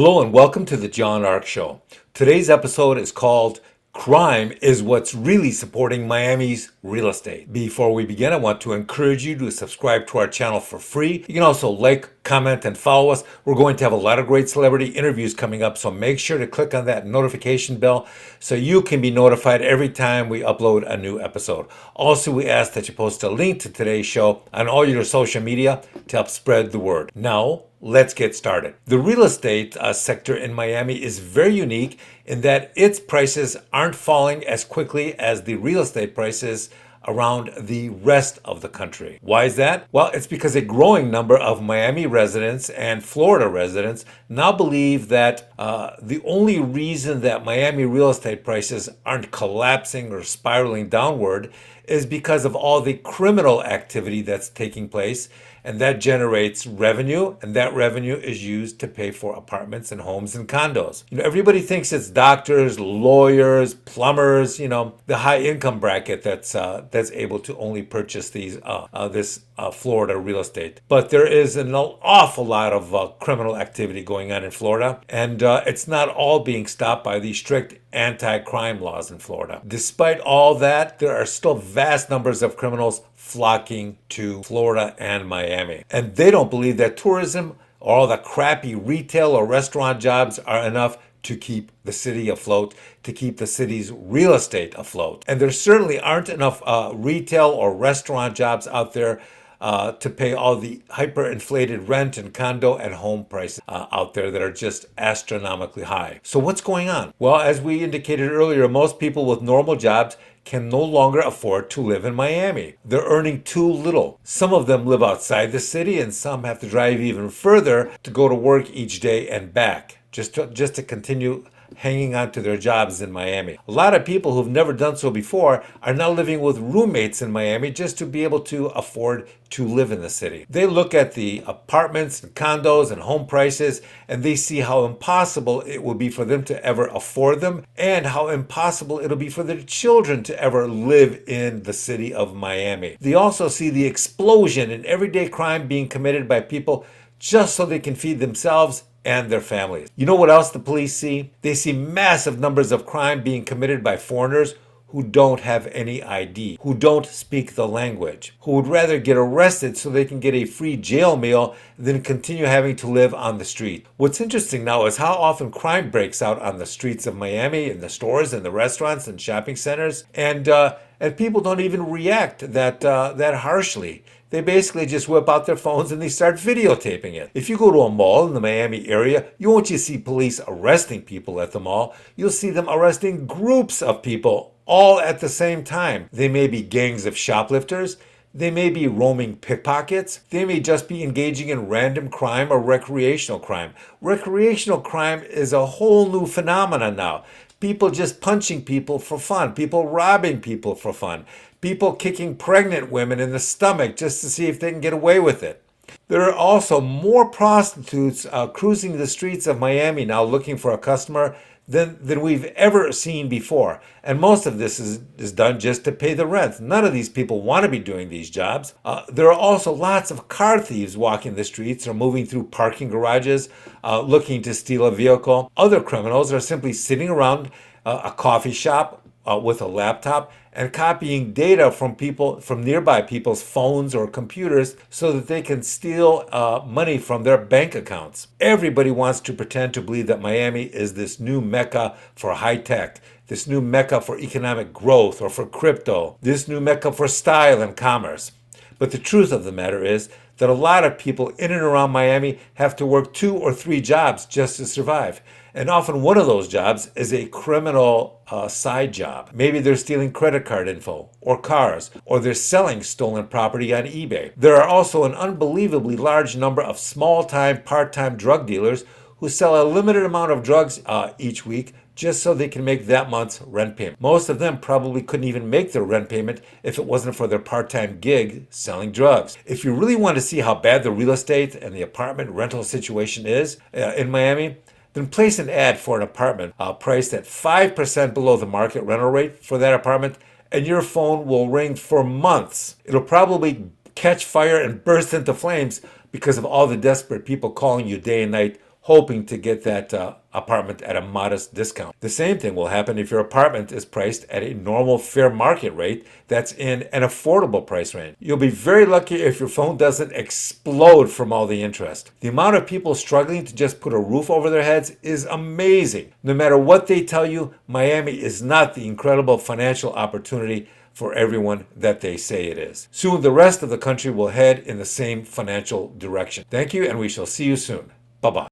Hello and welcome to the John Ark Show. Today's episode is called Crime is What's Really Supporting Miami's Real Estate. Before we begin, I want to encourage you to subscribe to our channel for free. You can also like, comment, and follow us. We're going to have a lot of great celebrity interviews coming up, so make sure to click on that notification bell so you can be notified every time we upload a new episode. Also, we ask that you post a link to today's show on all your social media to help spread the word. Now, let's get started. The real estate sector in Miami is very unique in that its prices aren't falling as quickly as the real estate prices around the rest of the country. Why is that? Well, it's because a growing number of Miami residents and Florida residents now believe that the only reason that Miami real estate prices aren't collapsing or spiraling downward is because of all the criminal activity that's taking place, and that generates revenue, and that revenue is used to pay for apartments and homes and condos. Everybody thinks it's doctors, lawyers, plumbers, the high income bracket that's able to only purchase this Florida real estate. But there is an awful lot of criminal activity going on in Florida, and it's not all being stopped by the strict anti-crime laws in Florida. Despite all that, there are still vast numbers of criminals flocking to Florida and Miami. And they don't believe that tourism or all the crappy retail or restaurant jobs are enough to keep the city afloat, to keep the city's real estate afloat. And there certainly aren't enough retail or restaurant jobs out there to pay all the hyperinflated rent and condo and home prices out there that are just astronomically high. So what's going on? Well, as we indicated earlier, most people with normal jobs can no longer afford to live in Miami. They're earning too little. Some of them live outside the city, and some have to drive even further to go to work each day and back, just to continue hanging on to their jobs in Miami. A lot of people who've never done so before are now living with roommates in Miami just to be able to afford to live in the city. They look at the apartments and condos and home prices, and they see how impossible it will be for them to ever afford them, and how impossible it'll be for their children to ever live in the city of Miami. They also see the explosion in everyday crime being committed by people just so they can feed themselves and their families. You know what else the police see? They see massive numbers of crime being committed by foreigners who don't have any ID, who don't speak the language, who would rather get arrested so they can get a free jail meal than continue having to live on the street. What's interesting now is how often crime breaks out on the streets of Miami, in the stores and the restaurants and shopping centers, and people don't even react that harshly. They basically just whip out their phones and they start videotaping it. If you go to a mall in the Miami area, you won't just see police arresting people at the mall. You'll see them arresting groups of people all at the same time. They may be gangs of shoplifters. They may be roaming pickpockets. They may just be engaging in random crime or recreational crime. Recreational crime is a whole new phenomenon now. People just punching people for fun. People robbing people for fun. People kicking pregnant women in the stomach just to see if they can get away with it. There are also more prostitutes cruising the streets of Miami now looking for a customer than we've ever seen before. And most of this is done just to pay the rent. None of these people want to be doing these jobs. There are also lots of car thieves walking the streets or moving through parking garages looking to steal a vehicle. Other criminals are simply sitting around a coffee shop with a laptop and copying data from nearby people's phones or computers so that they can steal money from their bank accounts. Everybody wants to pretend to believe that Miami is this new mecca for high tech, this new mecca for economic growth or for crypto, this new mecca for style and commerce. But the truth of the matter is that a lot of people in and around Miami have to work 2 or 3 jobs just to survive. And often one of those jobs is a criminal side job. Maybe they're stealing credit card info or cars, or they're selling stolen property on eBay. There are also an unbelievably large number of small-time, part-time drug dealers who sell a limited amount of drugs each week just so they can make that month's rent payment. Most of them probably couldn't even make their rent payment if it wasn't for their part-time gig selling drugs. If you really want to see how bad the real estate and the apartment rental situation is in Miami, then place an ad for an apartment priced at 5% below the market rental rate for that apartment, and your phone will ring for months. It'll probably catch fire and burst into flames because of all the desperate people calling you day and night, hoping to get that apartment at a modest discount. The same thing will happen if your apartment is priced at a normal fair market rate that's in an affordable price range. You'll be very lucky if your phone doesn't explode from all the interest. The amount of people struggling to just put a roof over their heads is amazing. No matter what they tell you, Miami is not the incredible financial opportunity for everyone that they say it is. Soon the rest of the country will head in the same financial direction. Thank you, and we shall see you soon. Bye-bye.